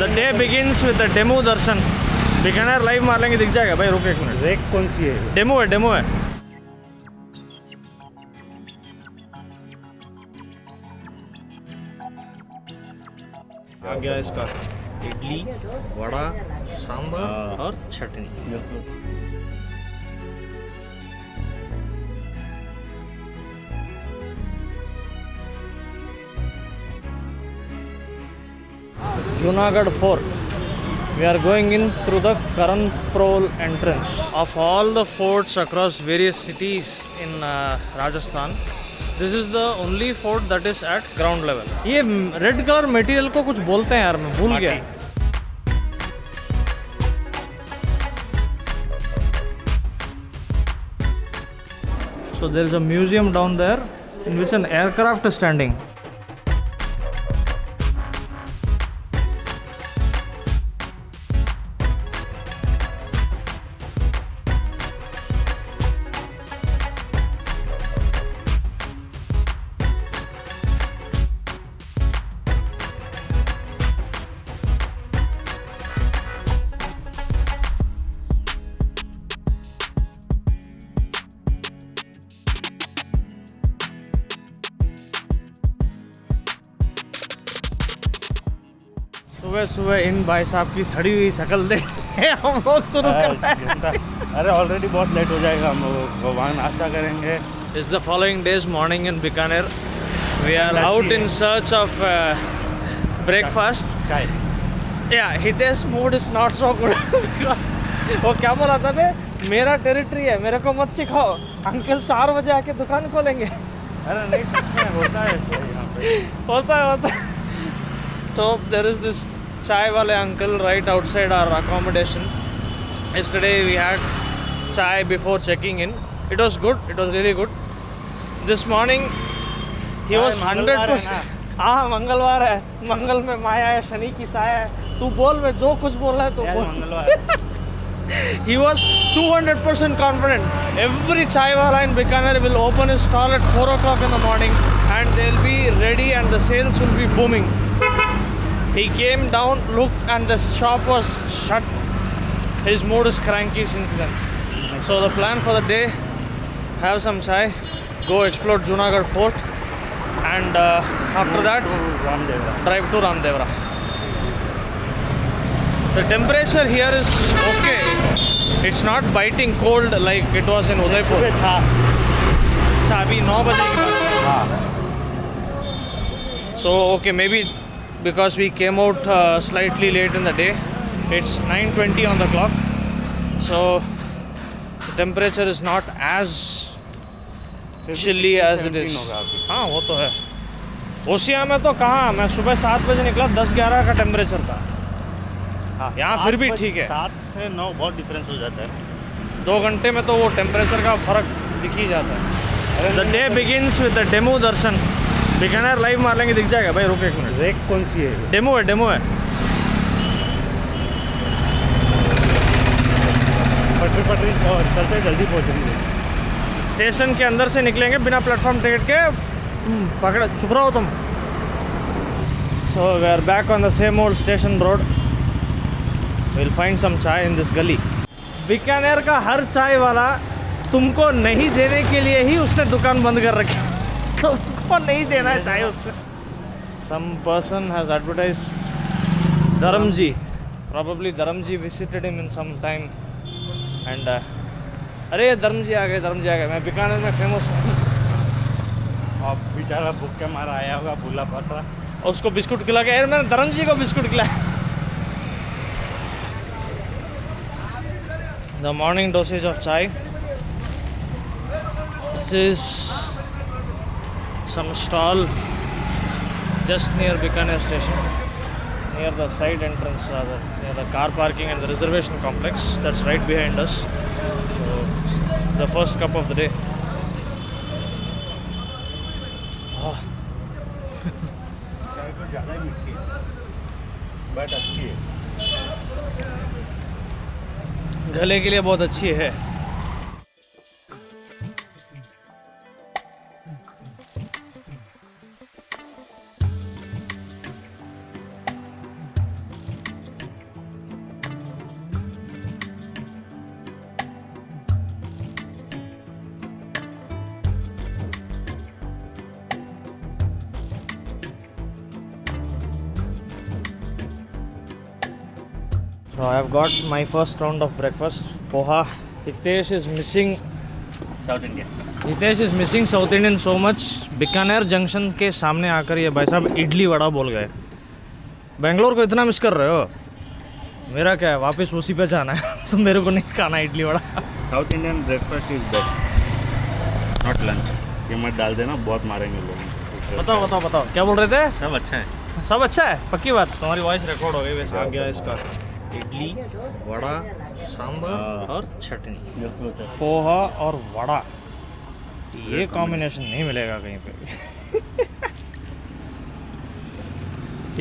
The day begins with the demo Darshan. Bikaner live मार लेंगे, दिख जाएगा भाई। रुक एक मिनट, रेक कौन सी है? डेमो है, डेमो है। आ गया इसका इडली, वड़ा, सांभर और चटनी। Junagadh Fort. We are going in through the Karanprol entrance. Of all the forts across various cities in Rajasthan, this is the only fort that is at ground level. ये red colour material को कुछ बोलते हैं यार, मैं भूल गया। So there is a museum down there in which an aircraft is standing. सुबह सुबह इन भाई साहब की सड़ी हुई शक्ल देख हम लोग शुरू कर रहे हैं। अरे ऑलरेडी बहुत लेट हो जाएगा, हम लोग वहाँ नाश्ता करेंगे। It's the following day's morning in Bikaner. We are out in search of breakfast. चाय। Yeah, Hitesh mood is not so good because वो क्या बोला था बे, मेरा टेरिटरी है, मेरे को मत सिखाओ, अंकल 4 बजे आके दुकान खोलेंगे। अरे नहीं, सच में होता है ऐसे यहाँ पे। होता है। So there is this chai wale uncle right outside our accommodation. Yesterday we had chai before checking in. It was good. It was really good. This morning he was 100%. हाँ मंगलवार है, मंगल में माया है, शनि की साया है। तू बोल, मैं जो कुछ बोल रहा है तू बोल। मंगलवार। He was 200% confident. Every chai wala in Bikaner will open his stall at 4 o'clock in the morning and they'll be ready and the sales will be booming. He came down, looked, and the shop was shut. His mood is cranky since then. So the plan for the day: have some chai, go explore Junagadh Fort, and after that, drive to Ramdevra. The temperature here is okay. It's not biting cold like it was in Udaipur. अच्छा अभी 9 बजे की बात है। So okay, maybe because we came out slightly late in the day, it's 9:20 on the clock, so the temperature is not as chilly as it is. हाँ वो तो है। ओसिया में तो कहाँ, मैं सुबह 7 बजे निकला, 10-11 का टेम्परेचर था। यहाँ फिर भी ठीक है। 7 से 9 बहुत डिफरेंस हो जाता है। 2 घंटे में तो वो टेम्परेचर का फर्क दिख ही जाता है। The day begins with the demo Darshan. Bikaner live मार लेंगे, दिख जाएगा भाई। रुक एक मिनट, रेक कौन सी है? डेमो है, डेमो है। पटरी और चलते जल्दी पहुँचेंगे। स्टेशन के अंदर से निकलेंगे बिना प्लेटफॉर्म टिकट के। पकड़, चुप रहो तुम। So we are back on the same old station road. Will find some chai in this गली। बीकानेर का हर चाय वाला तुमको नहीं देने के लिए ही उसने दुकान बंद कर रखी। तुमको नहीं देना है चाय उससे। Some person has advertised Dharamji. Probably Dharamji visited him in some time and अरे धर्मजी आ गए, धर्मजी आ गए। मैं बीकानेर में फेमस हूँ। अब बेचारा भूख के मारा आया होगा, भूला पता। और उसको बिस्कुट खिला के, यार मैंने धर्मजी को बिस्कुट खिलाया। The morning dosage of chai. This is some stall just near Bikaner station, near the side entrance rather, near the car parking and the reservation complex that's right behind us. So the first cup of the day. चाय तो ज़्यादा ही मीठी है but अच्छी है। गले के लिए बहुत अच्छी है। So I have got my first round of breakfast. Poha. Hitesh is missing. South India Hitesh is missing south Indian so much. Bikaner junction के सामने आकर ये भाई साहब इडली वड़ा बोल गए. बेंगलोर को इतना मिस कर रहे हो. मेरा क्या है, वापस उसी पे जाना है. तो मेरे को नहीं खाना idli vada. South Indian breakfast is best, not lunch. ये मत डाल देना, बहुत मारेंगे लोग. बताओ बताओ बताओ क्या बोल रहे थे. सब अच्छा है. सब अच्छा है, पक्की बात. तुम्हारी वॉइस रिकॉर्ड हो गई वैसे. आ गया इसका इडली वड़ा सांभर और चटनी. पोहा और वड़ा, ये कॉम्बिनेशन नहीं मिलेगा कहीं पे भी.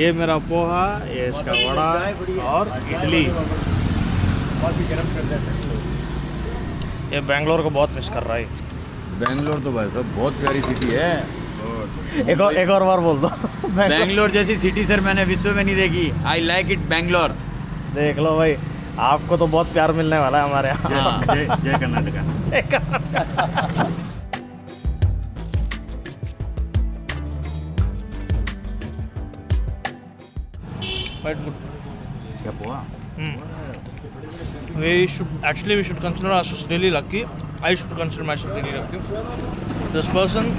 ये मेरा पोहा, ये इसका वड़ा और इडली. ये बेंगलोर को बहुत मिस कर रहा है. बेंगलोर तो भाई साहब बहुत प्यारी सिटी है. एक और बार बोल दो. बेंगलोर जैसी सिटी सर मैंने विश्व में नहीं देखी. I like it Bangalore. देख लो भाई, आपको तो बहुत प्यार मिलने वाला है हमारे यहाँ. जय जय कर्नाटका. Quite good. क्या poha? We should consider ourselves really lucky. I should consider myself really lucky. This person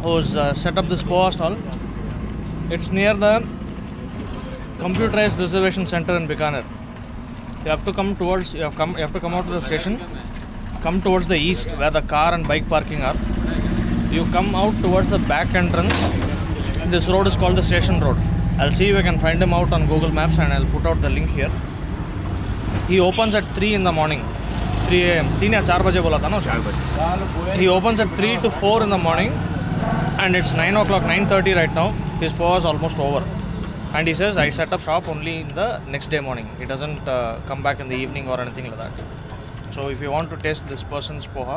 who's set up this poha stall, it's near the computerized reservation center in Bikaner. You have to come out to the station, come towards the east where the car and bike parking are. You come out towards the back entrance. This road is called the station road. I'll see if I can find him out on Google Maps and I'll put out the link here. He opens at 3 in the morning. 3 a.m. 3 या 4 बजे बोला था ना उसने. He opens at 3 to 4 in the morning and it's 9 o'clock, 9:30 right now. His poha is almost over. And he says, I set up shop only in the next day morning. He doesn't come back in the evening or anything like that. So if you want to taste this person's poha,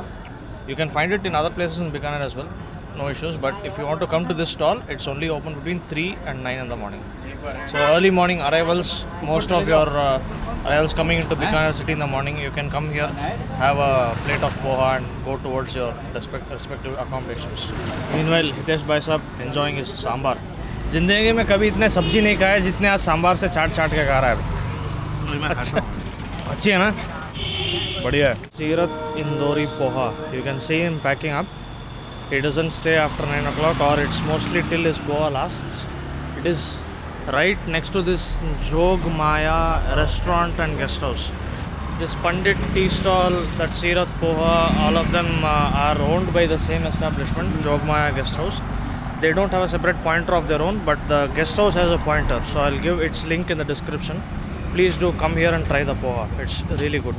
you can find it in other places in Bikaner as well. No issues. But if you want to come to this stall, it's only open between 3 and 9 in the morning. So early morning arrivals, most of your arrivals coming into Bikaner city in the morning, you can come here, have a plate of poha and go towards your respective accommodations. Meanwhile, Hitesh Bhai Sahab enjoying his sambar. जिंदगी में कभी इतने सब्जी नहीं खाए जितने आज सांबार से चाट चाट के खा रहा है. अच्छी है ना, बढ़िया है. सीरत Indori poha. You can see him packing up. He doesn't stay after 9 o'clock or it's mostly till his poha lasts. It is right next to this Jog Maya restaurant and guest house. This Pandit tea stall, that Seerat Poha, all of them are owned by the same establishment, Jog Maya guest house. They don't have a separate pointer of their own, but the guest house has a pointer, so I'll give its link in the description. Please do come here and try the poha. It's really good.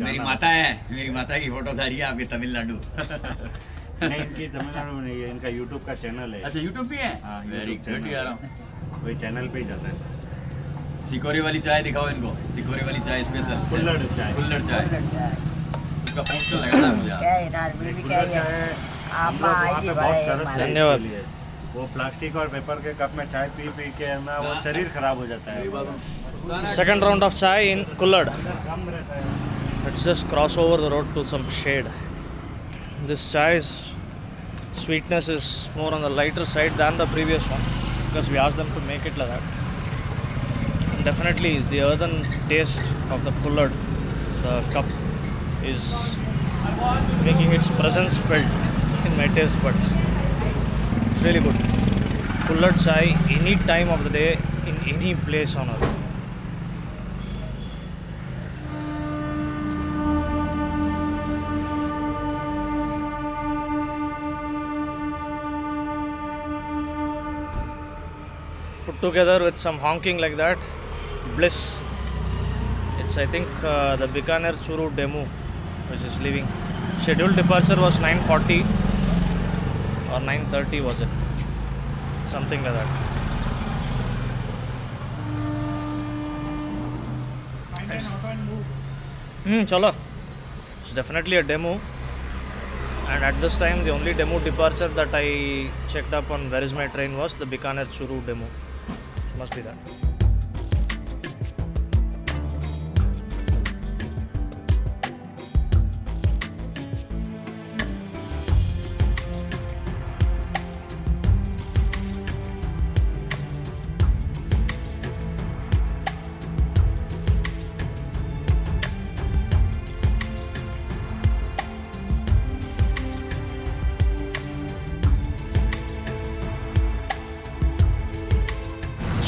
मेरी माता है, मेरी माता की photo आ रही है आपके तमिलनाडु. नहीं, इनकी तमिलनाडु में नहीं है, इनका यूट्यूब का चैनल है. अच्छा यूट्यूब भी है. हाँ, वेरी YouTube गुड channel यार. है. वही चैनल पे ही जाता है. सिकोरी वाली चाय दिखाओ इनको. सिकोरी वाली चाय स्पेशल. कुल्हड़ चाय. कुल्हड़ चाय. उसका पोस्टर लगा था मुझे. कुल्हड़ चाय हम लोग वहाँ पे बहुत तरस है. धन्यवाद. वो प्लास्टिक और पेपर के कप में चाय पी पी के ना वो शरीर खराब हो जाता है. Second round of chai in Kullad. कम रहता है. Let's just cross over the road to some shade. This chai's sweetness is more on the lighter side than the previous one because we asked them to make it like that. And definitely the earthen taste of the Kullad, the cup, is making its presence felt in my taste buds. It's really good. Kullad chai any time of the day in any place on earth. Put together with some honking like that, bliss. It's I think the Bikaner Churu demo which is leaving. Scheduled departure was 9:40 or 9:30 was it? Something like that. Chalo. It's definitely a demo. And at this time, the only demo departure that I checked up on where is my train was the Bikaner Churu demo. Must be that.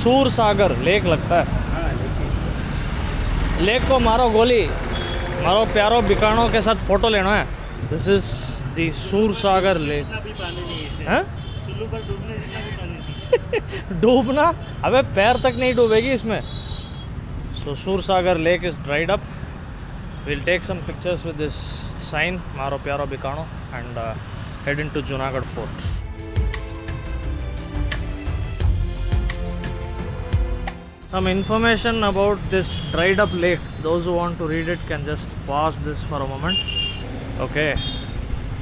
सूर Sagar lake लगता है। हाँ लेकिन lake को मारो गोली, मारो प्यारो बिकानो के साथ फोटो लेना है। दिस इज द सूर सागर लेक। इतना भी पानी नहीं है। हैं? चुल्लू पर डूबने जितना भी पानी नहीं। डूबना? अबे पैर तक नहीं डूबेगी इसमें। So Sur Sagar lake is dried up. Will take some pictures with this sign मारो प्यारो बिकानो and head into Junagadh Fort. Some information about this dried up lake. Those who want to read it can just pause this for a moment. Okay,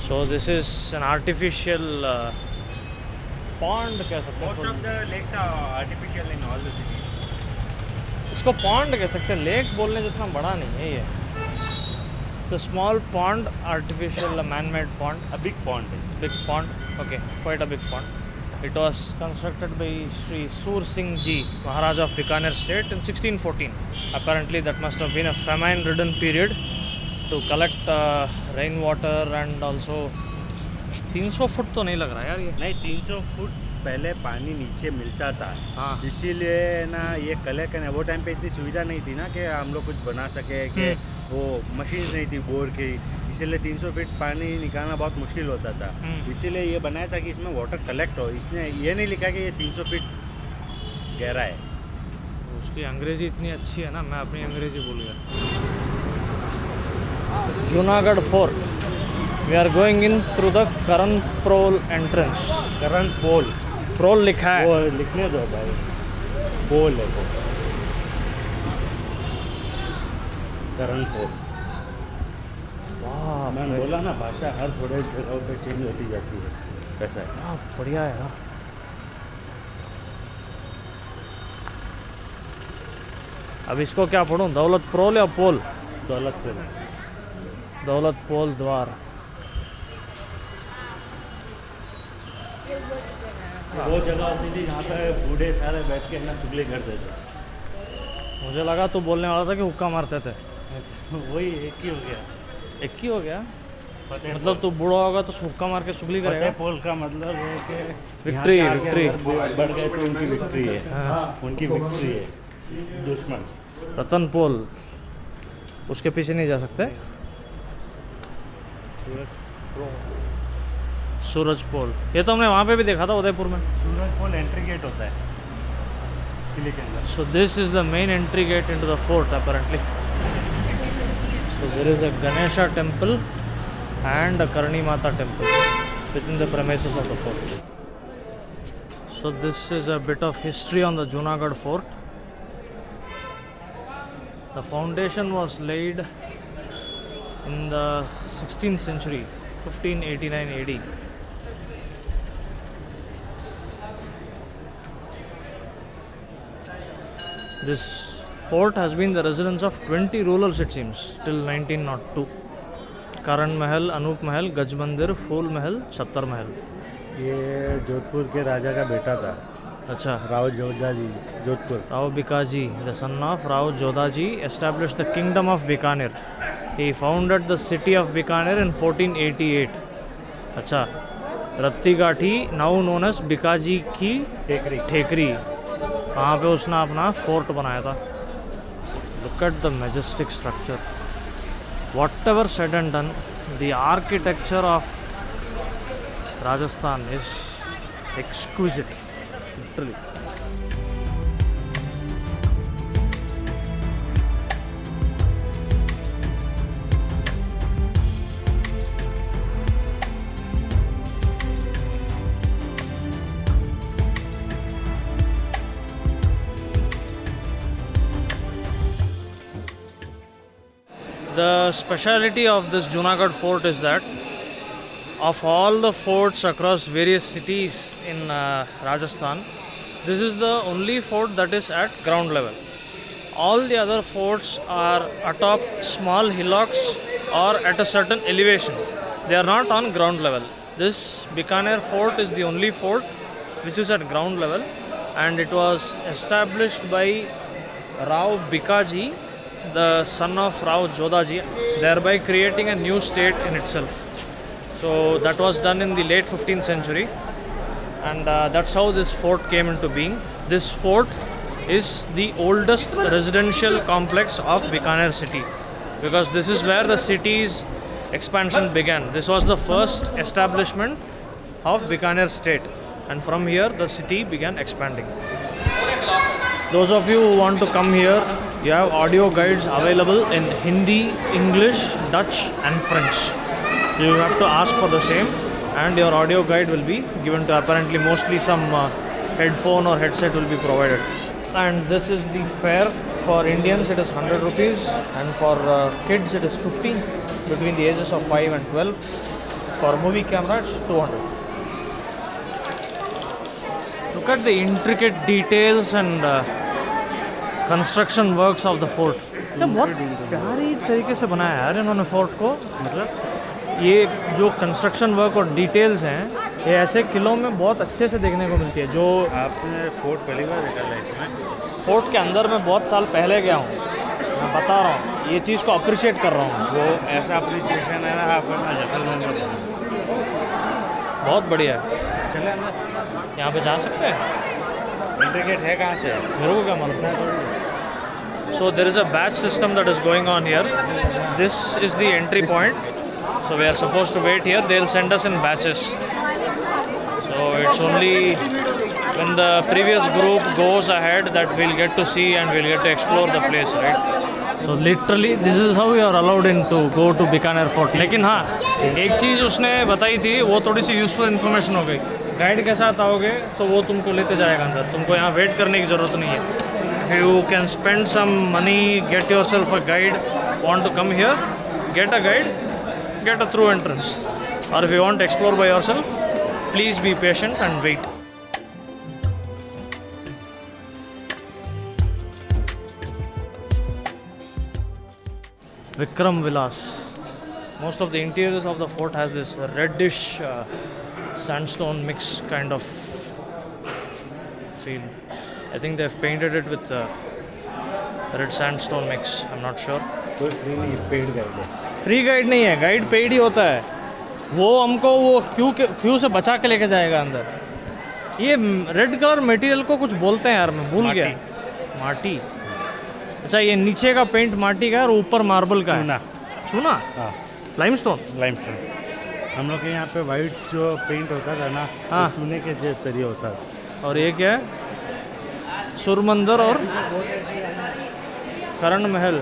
so this is an artificial pond कह सकते Most हैं। of the lakes are artificial in all the cities. इसको pond कह सकते हैं, lake बोलने जितना बड़ा नहीं है ये। The small pond, artificial man-made pond. A big pond. Big pond, okay, quite a big pond. It was constructed by Sri Sur Singh Ji, Maharaja of Bikaner state in 1614. Apparently that must have been a famine-ridden period to collect rainwater and also 300 foot तो नहीं लग रहा यार ये। नहीं 300 foot पहले पानी नीचे मिलता था। हाँ। इसीलिए ना ये कलेक्ट करना, वो टाइम पे इतनी सुविधा नहीं थी ना कि हम लोग कुछ बना सके, कि वो मशीन नहीं थी बोर की, इसीलिए 300 फीट पानी निकालना बहुत मुश्किल होता था। इसीलिए ये बनाया था कि इसमें वाटर कलेक्ट हो। इसने ये नहीं लिखा कि ये 300 फीट गहरा है। उसकी अंग्रेजी इतनी अच्छी है ना, मैं अपनी अंग्रेजी भूल गया। Junagarh fort. We are going in through the Karan Prol entrance. Karan Pol, Prol लिखा है। वो लिखने दो भाई, पोल है वो, करण पोल। वाह, मैंने बोला ना भाषा हर थोड़े जगहों पे चेंज होती जाती है, ऐसा है। हाँ, बढ़िया है ना। अब इसको क्या पढ़ूं, दौलत प्रोल या पोल? दौलत पोल, दौलत पोल द्वार। वो जगह होती थी जहाँ पे बूढ़े सारे बैठ के ना चुगली करते थे। मुझे लगा तू बोलने वाला था कि हुक्का मारते थे। वही एक ही हो गया। एक ही हो गया फतेह मतलब तू बूढ़ा होगा तो हुक्का मार के सुगली फतेह करेगा। पोल का मतलब है कि विक्ट्री, यहाँ से आगे विक्ट्री। अगर बढ़ गए तो उनकी विक्ट्री है। हाँ। उनकी विक्ट्री है। दुश्मन रतन पोल, उसके पीछे नहीं जा सकते। सूरज पोल, ये तो हमने वहाँ पे भी देखा था उदयपुर में। सूरज पोल एंट्री गेट होता है किले के अंदर। So this is the main entry gate into the fort apparently. So there is a Ganesha temple and a Karni Mata temple within the premises of the fort. So this is a bit of history on the Junagadh fort. The foundation was laid in the 16th century, 1589 AD. This fort has been the residence of 20 rulers it seems till 1902. Karan Mahal, Anup Mahal, Gaj Mandir, Phool Mahal, Chattar Mahal. ये जोधपुर के राजा का बेटा था, अच्छा, राव जोधा जी। Jodhpur Rao Bikaji, the son of Rao Jodhaji, established the kingdom of Bikaner. He founded the city of Bikaner in 1488. अच्छा, रत्ती गाठी now known as Bikaji की टेकरी। ठेकरी, वहाँ पे उसने अपना फोर्ट बनाया था। Look at the majestic structure. Whatever said and done, the architecture of Rajasthan is exquisite, literally. The speciality of this Junagadh fort is that of all the forts across various cities in Rajasthan, this is the only fort that is at ground level. All the other forts are atop small hillocks or at a certain elevation. They are not on ground level. This Bikaner fort is the only fort which is at ground level, and it was established by Rao Bikaji, the son of Rao Jodhaji, thereby creating a new state in itself. So that was done in the late 15th century, and that's how this fort came into being. This fort is the oldest residential complex of Bikaner city, because this is where the city's expansion began. This was the first establishment of Bikaner state, and from here the city began expanding. Those of you who want to come here, you have audio guides available in Hindi, English, Dutch and French. You have to ask for the same, and your audio guide will be given to, apparently mostly some headphone or headset will be provided. And this is the fare. For Indians it is 100 rupees, and for kids it is 50 between the ages of 5 and 12. For movie camera it's 200. Look at the intricate details and construction works of the fort. ये बहुत प्यारी तरीके से बनाया है यार इन्होंने fort को. मतलब ये जो कंस्ट्रक्शन वर्क और डिटेल्स हैं, ये ऐसे किलों में बहुत अच्छे से देखने को मिलती है. जो आपने फोर्ट पहली बार देखा लाइफ में? फोर्ट के अंदर मैं बहुत साल पहले गया हूँ, मैं बता रहा हूँ, ये चीज़ को अप्रिशिएट कर रहा हूँ. वो ऐसा अप्रिसिएशन है ना, आप ना जैसलमेर में देखो. बहुत बढ़िया है. चले अंदर, यहाँ पे जा सकते हैं? इंडिकेट है कहाँ से? मेरे को क्या मालूम. So there is a batch system that is going on here. This is the entry point. So we are supposed to wait here. They'll send us in batches. So it's only when the previous group goes ahead that we'll get to see and we'll get to explore the place, right? So literally this is how you are allowed in to go to Bikaner Fort. लेकिन हाँ, एक चीज़ उसने बताई थी, वो थोड़ी सी useful information हो गई. गाइड के साथ आओगे तो वो तुमको लेते जाएगा अंदर, तुमको यहाँ वेट करने की ज़रूरत नहीं है. If you can spend some money, get yourself a guide, want to come here, get a guide, get a through entrance. Or if you want to explore by yourself, please be patient and wait. Vikram Vilas. Most of the interiors of the fort has this reddish sandstone mix kind of feel. I think they've painted it with red sandstone mix. I'm not sure. कोई free नहीं, paid guide है. Free guide नहीं है, guide paid ही होता है. वो हमको वो क्यू से बचा के लेके जाएगा अंदर. ये रेड कलर मटेरियल को कुछ बोलते हैं यार, मैं भूल गया. माटी. अच्छा, ये नीचे का पेंट माटी का है और ऊपर मार्बल का है. चूना. हाँ, लाइमस्टोन. हम लोग के यहाँ पे वाइट जो पेंट होता था ना, हाँ, चूने के जरिए होता था. और ये क्या है? सुरमंदिर और करण महल.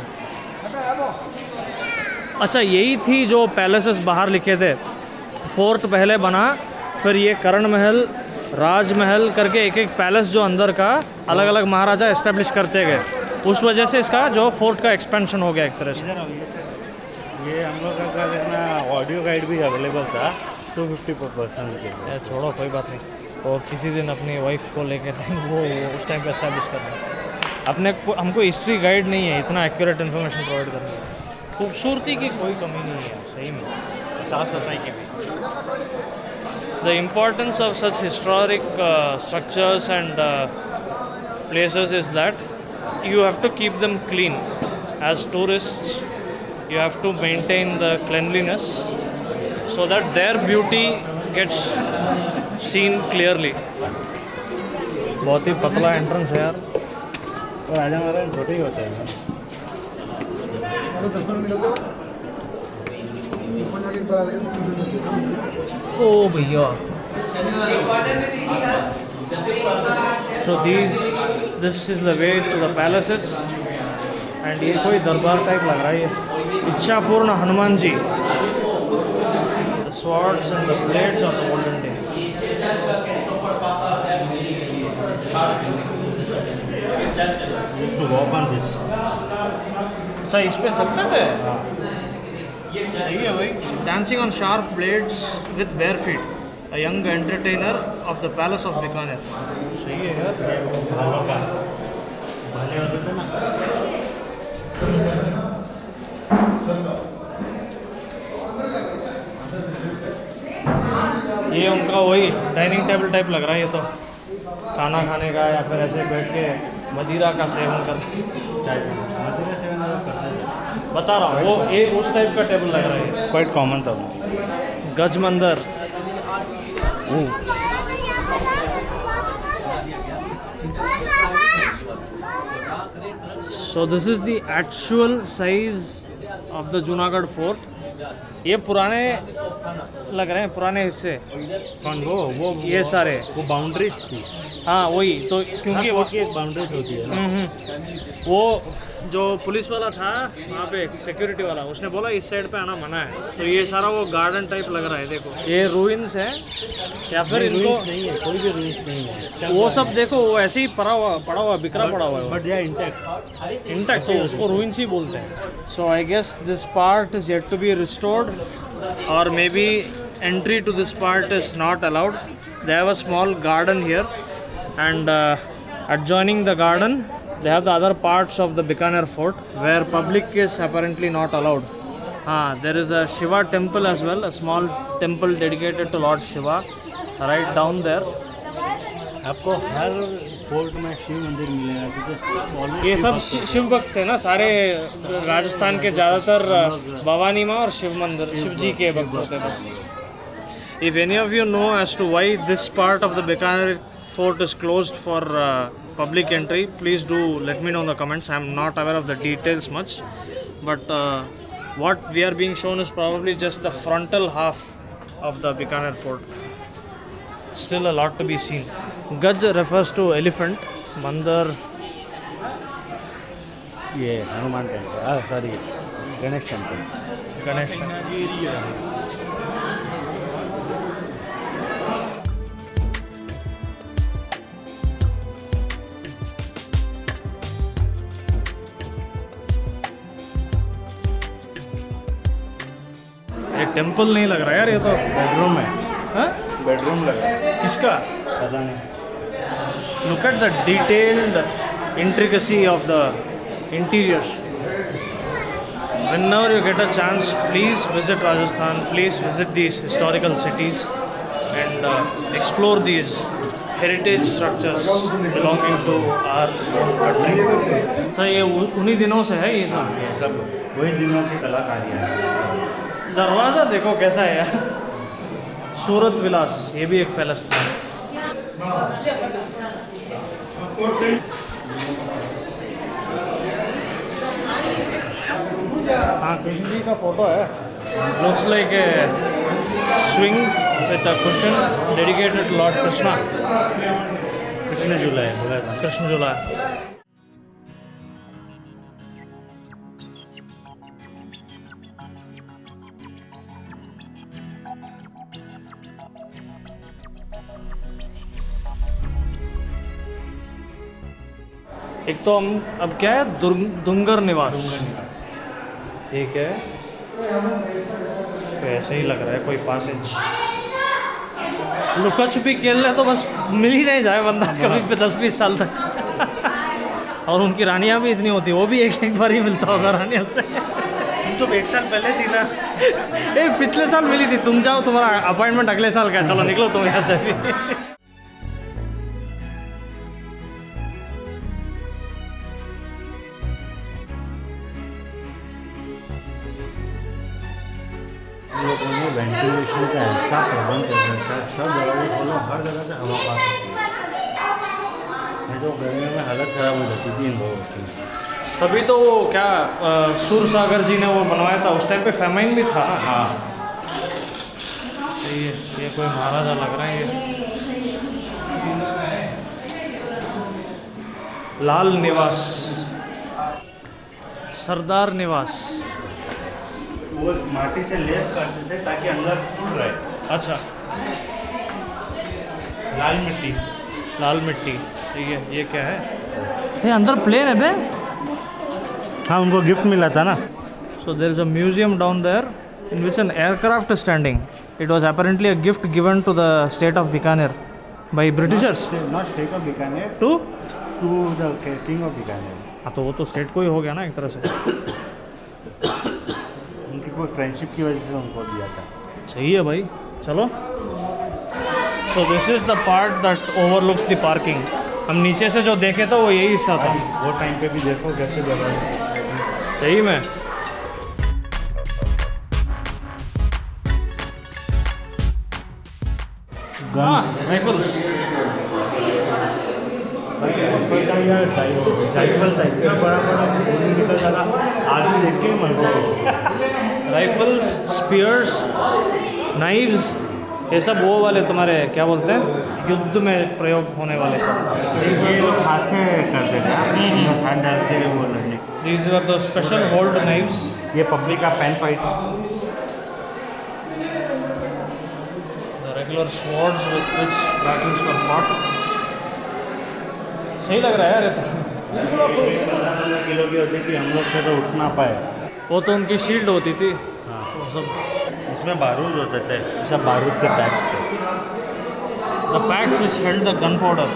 अच्छा, यही थी जो पैलेसेस बाहर लिखे थे. फोर्ट पहले बना, फिर ये करण महल, राजमहल करके एक एक पैलेस जो अंदर का अलग अलग महाराजा एस्टेब्लिश करते गए. उस वजह से इसका जो फोर्ट का एक्सपेंशन हो गया एक तरह से. ये हम लोग का देखना ऑडियो गाइड भी अवेलेबल था 250 पर पर्सन के. छोड़ो, कोई बात नहीं. और किसी दिन अपनी वाइफ को लेके वो उस टाइम पे एस्टैब्लिश करना. अपने को हमको हिस्ट्री गाइड नहीं है इतना एक्यूरेट इन्फॉर्मेशन प्रोवाइड करने की. खूबसूरती की कोई कमी नहीं है, सही में. साफ सफाई की भी. The importance of such historic structures and places is that you have to keep them clean. As tourists, you have to maintain the cleanliness so that their beauty gets seen clearly. बहुत ही पतला entrance है यार. और राजा महाराज छोटे ही होते हैं. ओ भैया. So this is the way to the palaces. And ये कोई दरबार टाइप लग रहा है. ये इच्छापूर्ण Hanuman ji. The swords and the blades of the olden days. To walk on this. अच्छा, इस पे चलते थे. सही है भाई. Dancing on sharp blades with bare feet. A young entertainer of the palace of Bikaner. सही है यार. भालों का भाले होते थे ना. ये उनका वही डाइनिंग टेबल टाइप लग रहा है. ये तो खाना खाने का या फिर ऐसे बैठ के मदिरा का सेवन कर. चाय मदिरा सेवन करते थे. बता रहा हूँ, वो ये उस टाइप का टेबल लग रहा है. क्वाइट कॉमन था. गजमंदर. So this is the actual size of the Junagadh fort. ये पुराने लग रहे हैं, पुराने हिस्से कौन वो ये सारे वो बाउंड्रीज थी। हाँ वही तो, क्योंकि वो की एक बाउंड्रीज होती है ना। वो जो पुलिस वाला था वहाँ पे सिक्योरिटी वाला, उसने बोला इस साइड पे आना मना है। तो ये सारा वो गार्डन टाइप लग रहा है, देखो ये रूइंस है या फिर इनको नहीं है, कोई भी रूइंस नहीं है। वो सब देखो वो ऐसे ही पड़ा हुआ बिखरा पड़ा हुआ है, बट या इंटैक्ट इंटैक्ट, तो उसको रूइंस ही बोलते हैं। So I guess this part is yet to be restored और maybe entry to this part is not allowed. They have a small garden here, and adjoining the garden they have the other parts of the Bikaner fort where public is apparently not allowed. There is a Shiva temple as well, a small temple dedicated to Lord Shiva right down there. आपको हर fort में शिव मंदिर मिलेगा, क्योंकि सब almost ये सब शिव भक्त शिव भक्त है ना सारे, राजस्थान के ज़्यादातर भवानी माँ और शिव मंदिर शिव जी के भक्त होते हैं बस। If any of you know as to why this part of the Bikaner fort is closed for public entry, please do let me know in the comments. I am not aware of the details much, but what we are being shown is probably just the frontal half of the Bikaner fort. Still a lot to be seen. Gaj refers to elephant. Mandar, ये Hanuman temple, sorry Ganesh temple. Ganesh. ये temple नहीं लग रहा यार, ये तो bedroom है, हाँ? बेडरूम लगा, किसका? पता नहीं। Look at the detailed intricacy of the interiors. Whenever you get a chance, please visit Rajasthan, please visit these historical cities and explore these heritage structures belonging to our country. तो ये उन्हीं दिनों से है ये सब। ये सब वही दिनों की कलाकारी है। दरवाज़ा देखो कैसा है यार, सूरत विलास, ये भी एक पैलेस था। हाँ कृष्ण जी का फोटो है, looks like a swing with a cushion dedicated to Lord Krishna. Krishna झूला है, बोला था। कृष्ण झूला है। एक तो हम अब क्या है, दुंगर निवास, ठीक है, तो ऐसे ही लग रहा है कोई पासेज। लुका छुपी खेल रहे तो बस मिल ही नहीं जाए बंदा कभी पे 10-20 साल तक। और उनकी रानियां भी इतनी होती, वो भी एक बार ही मिलता होगा रानियों से। तुम तो 1 साल पहले थी ना। पिछले साल मिली थी, तुम जाओ, तुम्हारा अपॉइंटमेंट अगले साल का, चलो निकलो तुम यहाँ से भी। हम लोगों ने वेंटिलेशन का ऐसा प्रबंध कर रखा है, सब दरवाजे खोलो, हर जगह से हवा पास होती है। नहीं तो गर्मियों में हालत ख़राब हो जाती थी इन लोगों की। तभी तो वो क्या सूरसागर जी ने वो बनवाया था, उस टाइम पे फेमाइन भी था। हाँ, सही है, ये कोई महाराजा लग रहा है ये। लाल निवास, सरदार निवास। वो माटी से लेप करते थे ताकि अंदर खुल रहे। अच्छा, लाल मिट्टी, लाल मिट्टी, ठीक है। ये क्या है? ये अंदर प्लेन है बे। हाँ, उनको गिफ्ट मिला था ना। So there is a museum down there in which an aircraft is standing. It was apparently a gift given to the state of Bikaner by Britishers. Not state of Bikaner, To? to the king of Bikaner. हाँ तो वो तो state को ही हो गया ना एक तरह से। उनकी कोई फ्रेंडशिप की वजह से उनको दिया था। सही है भाई, चलो। So this is the part that overlooks the parking. हम नीचे से जो देखे तो वो यही हिस्सा था। वो टाइम पे भी देखो कैसे जगह सही में। हाँ, राइफल्स। राइफल का या राइफल था, इसका बड़ा बड़ा गोली निकल जाता, आदमी देख के ही मर गया। राइफल्स, स्पीयर्स, नाइव्स, ये सब वो वाले तुम्हारे क्या बोलते हैं युद्ध में प्रयोग होने वाले सब। ये लोग हाथ से करते थे, हाथ डालते हुए वो लड़ने। These are the special hold knives. ये पब्लिक का pen fight, the regular swords with which battles were fought. सही लग रहा है यार ये तो। किलो की होती थी, हम लोग से तो उठ ना पाए। वो तो उनकी शील्ड होती थी। हाँ, वो सब उसमें बारूद होते थे, सब बारूद के पैक्स थे। The PACS which held the gun powder.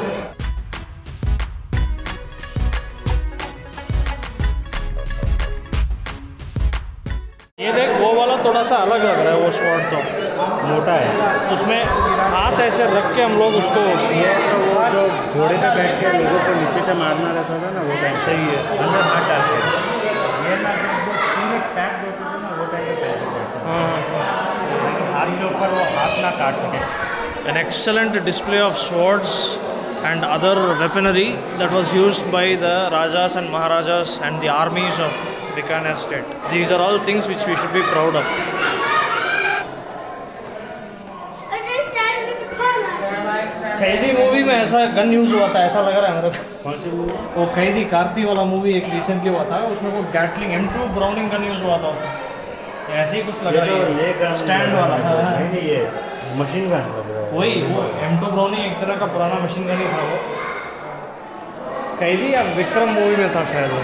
ये देख वो वाला थोड़ा सा अलग लग रहा है, वो स्वॉर्ड तो मोटा है। उसमें हाथ ऐसे रख के हम लोग उसको। ये तो वो जो घोड़े पे बैठ के लोगों को नीचे से मारना रहता था ना, वो टाइम सही है। अंदर हाथ डालते थे। ये ना जो पूरे पैक होते थे ना, वो टाइम पे पैक होते थे, हाँ। हाथ के ऊपर वो हाथ ना काट सके। An excellent display of swords and other weaponry that was used by the Rajas and Maharajas and the armies of Bikaner state. These are all things which we should be proud of. कैदी movie में ऐसा gun use हुआ था, ऐसा लग रहा है मेरे को। कौन सी मूवी? वो कैदी कार्ती वाला मूवी एक रिसेंटली हुआ था, उसमें वो Gatling M2 browning gun use हुआ था उसमें। ऐसे ही कुछ लग रहा है, ये गन स्टैंड वाला। हाँ, नहीं, ये मशीन गन लग रहा है। वही वो M2 ब्राउनिंग एक तरह का पुराना मशीन गन ही था वो। कैदी या विक्रम मूवी में था शायद वो।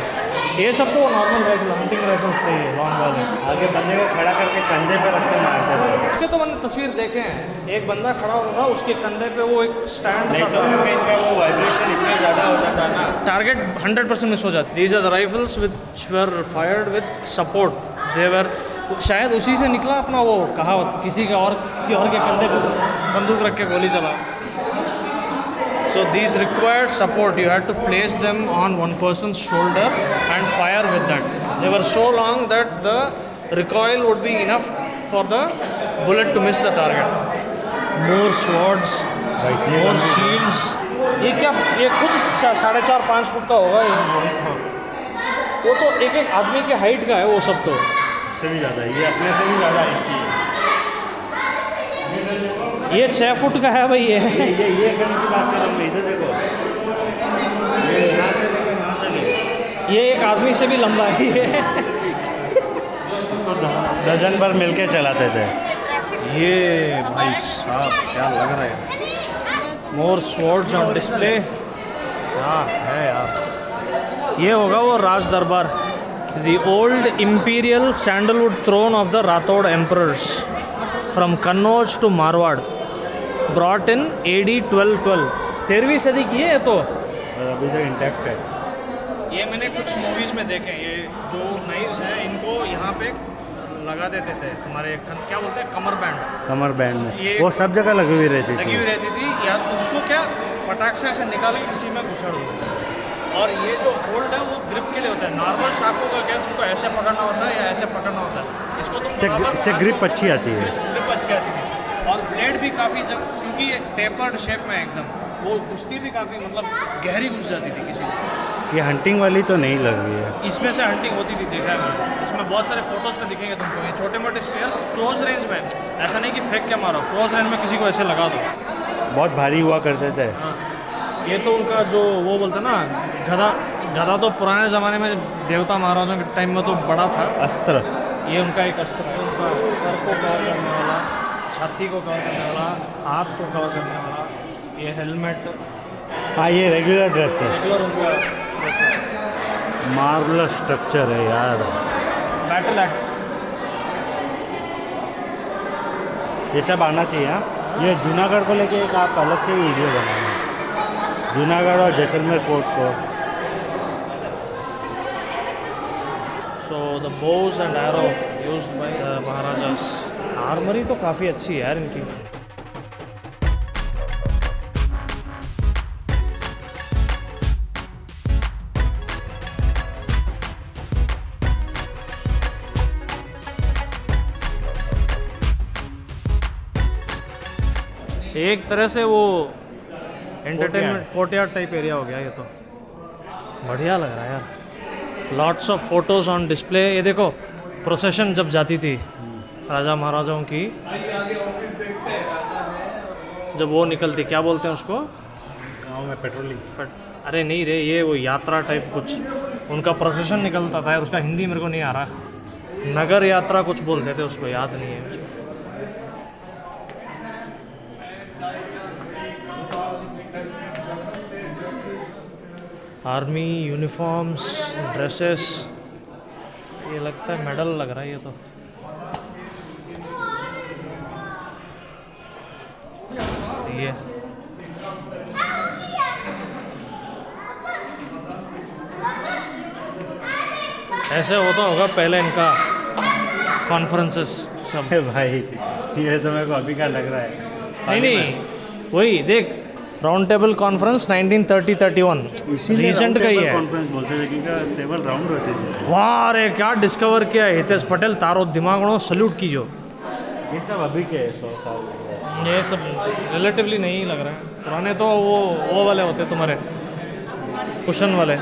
ये सब तो नॉर्मल राइफल, हंटिंग राइफल्स थे ये, लॉन्ग वाले। आगे बंदे को खड़ा करके कंधे पे रख के मारते थे। उसके तो मैंने तस्वीर देखे हैं, एक बंदा खड़ा होगा उसके कंधे पे वो एक स्टैंड नहीं सा तो था। इनका वो वाइब्रेशन इतना ज़्यादा होता था ना। टारगेट 100% मिस हो जाती। These are the rifles which were fired with support. They were शायद उसी से निकला अपना वो कहावत, किसी और के कंधे पे बंदूक रख के गोली चला। So these required support. You had to place them on one person's shoulder and fire with that. They were so long that the recoil would be enough for the bullet to miss the target. More swords, more shields. ये क्या, ये खुद 4.5-5 foot का होगा ये। वो तो एक आदमी के हाइट का है वो सब तो। उससे भी ज़्यादा, ये अपने से भी ज़्यादा हाइट की है। ये 6 फुट का है भाई ये। ये गन की बात कर रहा हूँ, इधर देखो, ये यहाँ से लेकर यहाँ तक है। ये एक आदमी से भी लंबा है ये। तो दर्जन भर मिलके चलाते थे। ये भाई साहब क्या लग रहा है। More swords on display. क्या है यार, ये होगा वो राज दरबार। The old imperial sandalwood throne of the Rathore emperors from Kannauj to Marwar, brought in AD 1212। 13वीं सदी की है ये तो, और अभी तक इंटैक्ट है। ये मैंने कुछ मूवीज़ में देखे। ये जो नाइव्स हैं इनको यहाँ पे लगा देते थे तुम्हारे क्या बोलते हैं, कमर बैंड। कमर बैंड में ये वो सब जगह लगी हुई रहती लगी थी। हुई रहती थी, या उसको क्या फटाक से ऐसे निकाल के किसी में घुसड़ दो। और ये जो होल्ड है वो ग्रिप के लिए होता है। नॉर्मल चाकू का क्या तुमको ऐसे पकड़ना होता है या ऐसे पकड़ना होता है, इसको तुम से ग्रिप अच्छी आती है। ग्रिप अच्छी आती थी। और ब्लेड भी काफ़ी क्योंकि ये टेपर्ड शेप में एकदम, वो घुसती भी काफ़ी मतलब गहरी घुस जाती थी किसी को। ये हंटिंग वाली तो नहीं लग रही है। इसमें से हंटिंग होती थी, देखा है मैंने। इसमें बहुत सारे फोटोज़ में दिखेंगे तुमको ये छोटे मोटे स्पेयर्स क्लोज रेंज में। ऐसा नहीं कि फेंक के मारो, क्लोज रेंज में किसी को ऐसे लगा दो। बहुत भारी हुआ करते थे। हाँ, ये तो उनका जो वो बोलते ना गधा तो पुराने ज़माने में देवता महाराजों के टाइम में तो बड़ा था अस्त्र। ये उनका एक अस्त्र है। उनका सर को कवर करने वाला, छाती को कवर करने वाला, हाथ को कवर करने वाला, ये हेलमेट। हाँ, ये रेगुलर ड्रेस है। रेगुलर उनका ड्रेस है। मार्वलस स्ट्रक्चर है यार। बैटल एक्स, ये सब आना चाहिए। हाँ, ये जूनागढ़ को लेके एक आप अलग से वीडियो बनाना, जूनागढ़ और जैसलमेर फोर्ट को। So the bows and arrow used by the Maharajas. Armoury तो काफ़ी अच्छी है यार इनकी। एक तरह से वो एंटरटेनमेंट कोर्टयार्ड टाइप एरिया हो गया ये तो। बढ़िया लग रहा है यार। Lots of photos on display. ये देखो प्रोसेशन जब जाती थी राजा महाराजाओं की, जब वो निकलती, क्या बोलते हैं उसको, गाँव में पेट्रोलिंग। अरे नहीं रे, ये वो यात्रा टाइप कुछ, उनका प्रोसेशन निकलता था, उसका हिंदी मेरे को नहीं आ रहा, नगर यात्रा कुछ बोलते थे उसको, याद नहीं है मुझे। आर्मी यूनिफॉर्म्स, ड्रेसेस, ये लगता है मेडल लग रहा है ये तो। ये ऐसे होता होगा पहले इनका कॉन्फ्रेंसेस सब। भाई ये तो मेरे को अभी का लग रहा है। नहीं नहीं, वही देख, राउंड टेबल कॉन्फ्रेंस 1930-31 रिसेंट का ही है। कॉन्फ्रेंस बोलते थे कि टेबल राउंड होते थे। वाह रे, क्या डिस्कवर किया है हितेश पटेल, तारो दिमागों सल्यूट कीजो। ये सब अभी के 100 साल। ये सब रिलेटिवली नहीं लग रहा है, पुराने तो वो वाले होते तुम्हारे कुशन वाले।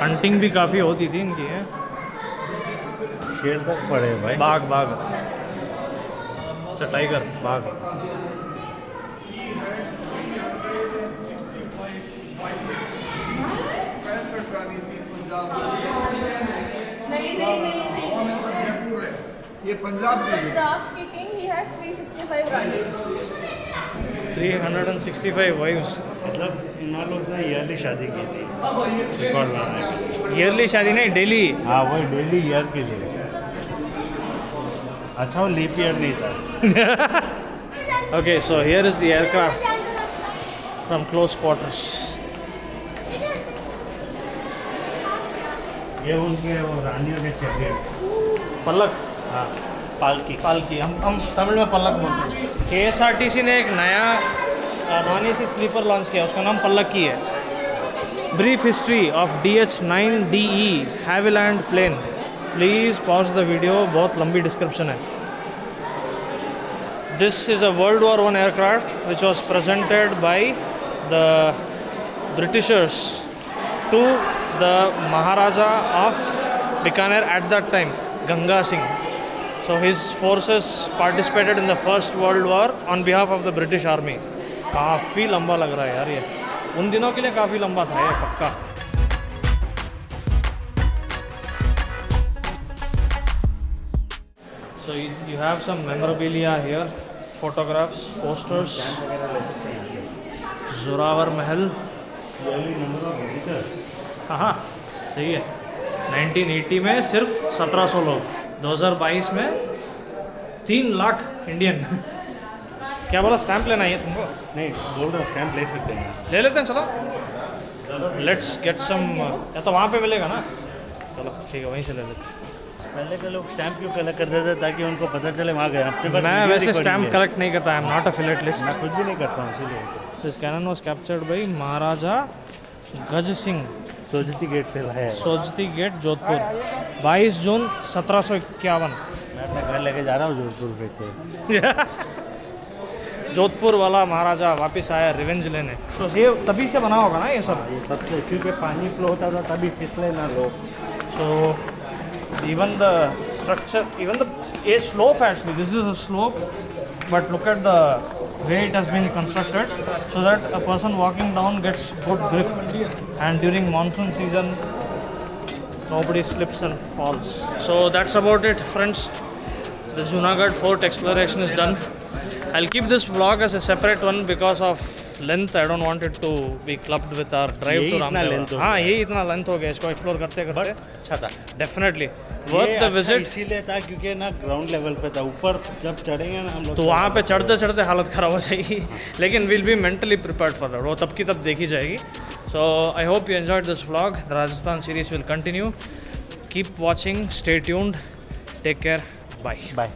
हंटिंग भी काफ़ी होती थी इनकी है। शेर तक पड़े भाई। बाघ बाघ, अच्छा टाइगर, बाघ। ये पंजाब में पंजाब के king he had 365 Rani's. 365 wives. मतलब इन लोग ने ईयरली शादी की थी रिकॉर्ड बनाने के लिए। ईयरली शादी नहीं, डेली। हाँ वही डेली ईयर के लिए। अच्छा वो लीप ईयर नहीं था। Okay, so here is the aircraft from close quarters. ये उनके वो रानियों के चेहरे। पलक, हाँ पालकी। पालकी, हम तमिल में पलक बोलते हैं। KSRTC ने एक नया नॉन AC स्लीपर लॉन्च किया, उसका नाम पल्लक्की है। Brief history of DH-9DE Havilland plane. Please pause the video, बहुत लंबी डिस्क्रिप्शन है। This is a World War I aircraft which was presented by the Britishers to the Maharaja of Bikaner at that time, Ganga Singh. So his forces participated in the First World War on behalf of the British Army. काफ़ी लंबा लग रहा है यार ये, उन दिनों के लिए काफ़ी लंबा था ये पक्का। So you have some memorabilia here, photographs, posters, Zorawar महल। हाँ सही है। 1980 में सिर्फ 1700 लोग, 2022 में 3 लाख इंडियन। क्या बोला, स्टैंप लेना है तुमको? नहीं बोल रहा हूँ स्टैम्प ले सकते हैं। ले लेते हैं, चलो लेट्स गेट सम। या तो वहाँ पे मिलेगा ना, चलो ठीक है वहीं से ले लेते हैं। पहले के लोग स्टैम्प क्यों कलेक्ट करते थे, ताकि उनको पता चले वहाँ गए। अपने पास मैं video वैसे recording स्टैम्प है। कलेक्ट नहीं करता, I am not affiliate list. मैं खुद भी नहीं करता हूँ इसीलिए। This cannon was captured by Maharaja Gaj Singh, Sojati gate से लाया है। सोजती गेट, जोधपुर, 22 जून 1751। मैं अपने घर लेके जा रहा हूँ जोधपुर फिर से। जोधपुर वाला महाराजा वापस आया रिवेंज लेने। तो ये तभी से बना होगा ना ये सब। तब से, क्योंकि पानी फ्लो होता था तभी फिसले ना लोग। So even the structure, even the a slope actually, this is a slope, but look at the way it has been constructed so that a person walking down gets good grip, and during monsoon season nobody slips and falls. So that's about it friends. The Junagadh Fort exploration is done. I'll keep this vlog as a separate one because of length. I don't want it to be clubbed with our drive यही to इतना Ramdeva. length हो हाँ यही इतना length हो गया इसको explore करते करते। अच्छा था डेफिनेटली ये वर्थ द अच्छा विजिट। इसीलिए था क्योंकि ना ग्राउंड लेवल पे था। ऊपर जब चढ़ेंगे ना हम लोग तो वहाँ पे चढ़ते चढ़ते हालत ख़राब हो जाएगी, लेकिन will be mentally prepared for that, वो तब की तब देखी जाएगी। So I hope you enjoyed this vlog. The Rajasthan series will continue. Keep watching, stay tuned, take care, bye bye.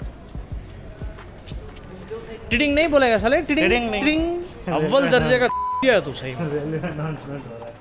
टिडिंग नहीं बोलेगा साले, टिडिंग टिडिंग नहीं। टिडिंग। अव्वल दर्जे का है तू सही में। रेलवे अनाउंसमेंट हो रहा है।